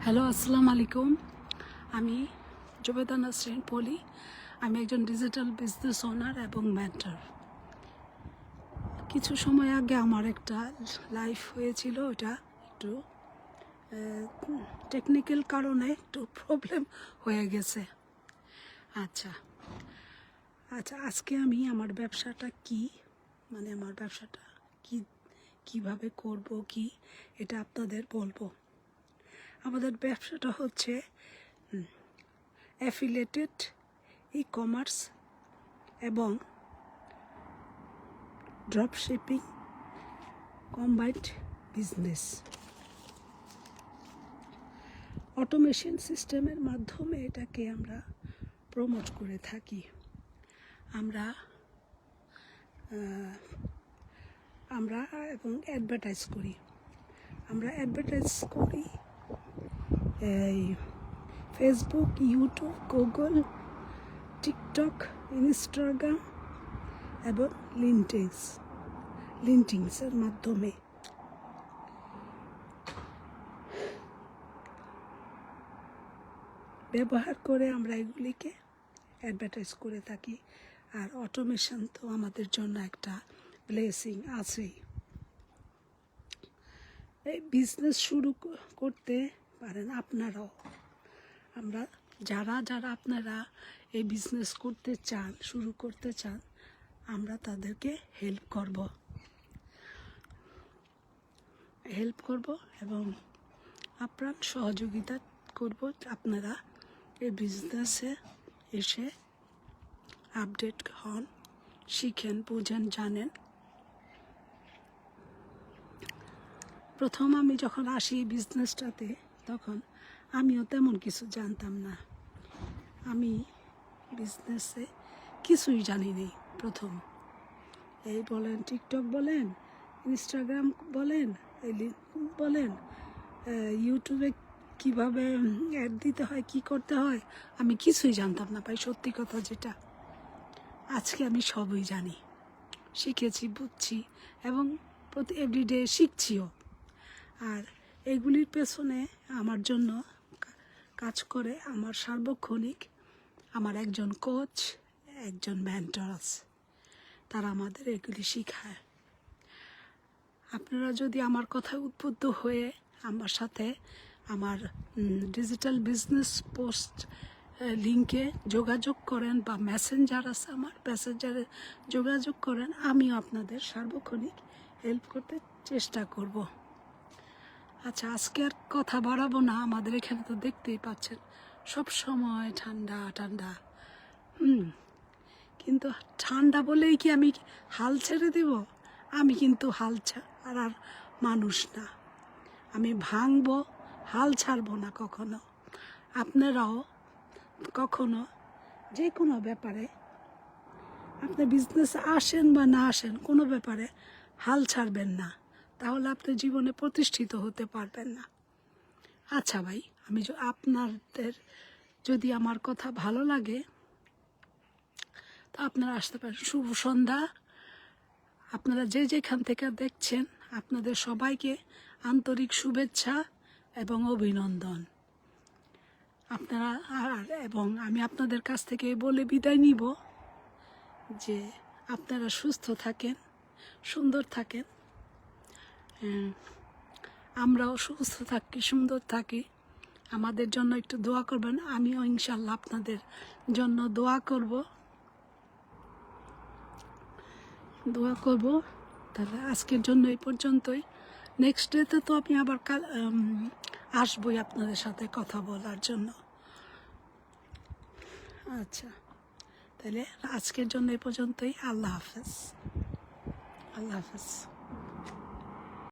Hello, আসসালামু আলাইকুম। আমি জুবেদা নাসরিন পলি। আমি একজন ডিজিটাল বিজনেস ওনার এবং মেন্টর। কিছু সময় আগে আমার একটা লাইফ হয়েছিল, ওটা একটু টেকনিক্যাল কারণে একটু প্রবলেম হয়ে গেছে। আচ্ছা আজকে আমি আমার ব্যবসাটা আমার ব্যবসাটা কিভাবে করব এটা আপনাদের বলবো। আমাদের ব্যবসাটা হচ্ছে অ্যাফিলিয়েটেড ই-কমার্স এবং drop shipping combined business. Automation সিস্টেমের মাধ্যমে এটাকে আমরা প্রমোট করে থাকি। আমরা এবং অ্যাডভার্টাইজ করি। এই Facebook, YouTube, Google, TikTok, Instagram এবং লিঙ্কডইনের মাধ্যমে। ব্যবহার করে আমরা এগুলিকে অ্যাডভার্টাইজ করে থাকি। আর অটোমেশন তো আমাদের জন্য একটা ব্লেসিং আছেই। এই বিজনেস শুরু করতে পারেন আপনারাও। যারা আপনারা এই বিজনেস শুরু করতে চান, আমরা তাদেরকে হেল্প করব এবং আপ্রাণ সহযোগিতা করব। আপনারা এই বিজনেসে এসে আপডেট হন, শিখেন, বুঝেন, জানেন। প্রথম আমি যখন আসি বিজনেসটাতে, তখন আমিও তেমন কিছু জানতাম না। আমি বিজনেসে কিছুই জানি নি। প্রথম এই বলেন টিকটক বলেন, ইনস্টাগ্রাম বলেন, ইউটিউবে কিভাবে অ্যাড দিতে হয়, কি করতে হয়, আমি কিছুই জানতাম না ভাই, সত্যি কথা যেটা। আজকে আমি সবই জানি, শিখেছি, বুঝছি এবং এভরিডে শিখছিও। আর এগুলির পেছনে আমার জন্য কাজ করে আমার সার্বক্ষণিক আমার একজন কোচ, একজন মেন্টর আছে। তারা আমাদের এগুলি শেখায়। আপনারা যদি আমার কথায় উদ্বুদ্ধ হয়ে আমার সাথে আমার ডিজিটাল বিজনেস পোস্ট লিঙ্কে যোগাযোগ করেন বা মেসেঞ্জার আছে, আমার মেসেঞ্জারে যোগাযোগ করেন, আমিও আপনাদের সার্বক্ষণিক হেল্প করতে চেষ্টা করব। আচ্ছা, আজকে আর কথা বাড়াবো না। আমাদের এখানে তো দেখতেই পাচ্ছেন সব সময় ঠান্ডা। কিন্তু ঠান্ডা বলেই কি আমি হাল ছেড়ে দেব? আমি কিন্তু হাল ছাড়ার মানুষ না। আমি ভাঙবো, হাল ছাড়বো না কখনো। আপনারাও কখনো যে কোনো ব্যাপারে, আপনি বিজনেসে আসেন বা না আসেন, কোনো ব্যাপারে হাল ছাড়বেন না। তাহলে আপনি জীবনে প্রতিষ্ঠিত হতে পারবেন না। আচ্ছা ভাই, আপনাদের যদি আমার কথা ভালো লাগে, তো আপনারা আসতে পারেন। শুভ সন্ধ্যা। আপনারা যেখান থেকে দেখছেন, আপনাদের সবাইকে আন্তরিক শুভেচ্ছা এবং অভিনন্দন। এবং আমি আপনাদের কাছ থেকে বলে বিদায় নিব যে আপনারা সুস্থ থাকেন, সুন্দর থাকেন, আমরাও সুস্থ থাকি, সুন্দর থাকি। আমাদের জন্য একটু দোয়া করবেন। আমিও ইনশাল্লাহ আপনাদের জন্য দোয়া করব। তাহলে আজকের জন্য এই পর্যন্তই। নেক্সট ডেতে তো আমি আবার আসবই আপনাদের সাথে কথা বলার জন্য। আচ্ছা, তাহলে আজকের জন্য এই পর্যন্তই। আল্লাহ হাফেজ।